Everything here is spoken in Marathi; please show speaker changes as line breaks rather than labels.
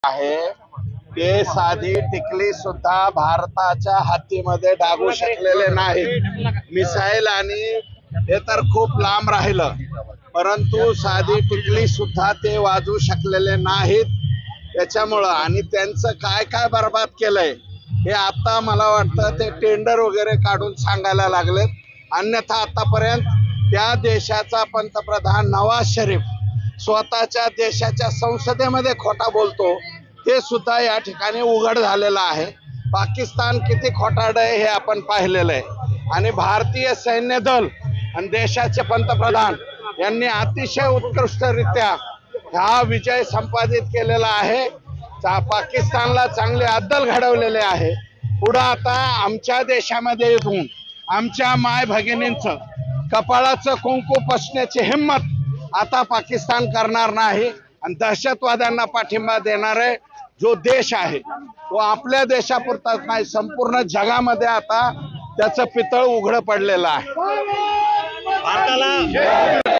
आहे ते साधी टिकली सुद्धा भारताच्या हातीमध्ये डागू शकलेले नाहीत। मिसाईल आणि हे तर खूप लांब राहिलं, परंतु साधी टिकली सुद्धा ते वाजू शकलेले नाहीत। त्याच्यामुळं आणि त्यांचं काय काय बर्बाद केलंय हे आता मला वाटतं ते टेंडर वगैरे काढून सांगायला लागलेत। अन्यथा आतापर्यंत त्या देशाचा पंतप्रधान नवाज शरीफ स्वतःच्या देशाच्या संसदेमध्ये खोटा बोलतो ते सुद्धा या ठिकाणी उघड झालेलं आहे। पाकिस्तान किती खोटारड आहे हे आपण पाहिलेलं आहे आणि भारतीय सैन्य दल आणि देशाचे पंतप्रधान यांनी अतिशय उत्कृष्टरित्या हा विजय संपादित केलेला आहे। पाकिस्तानला चांगले अद्दल घडवलेले आहे। पुढे आता आमच्या देशामध्ये येऊन आमच्या माय भगिनींचं कपाळाचं कुंकू पुसण्याची हिम्मत आता पाकिस्तान करणार नाही आणि दहशतवाद्यांना पाठिंबा देणारे जो देश आहे तो आपल्या देशापुरताच नाही संपूर्ण जगामध्ये आता त्याचं पितळ उघड पडलेलं आहे।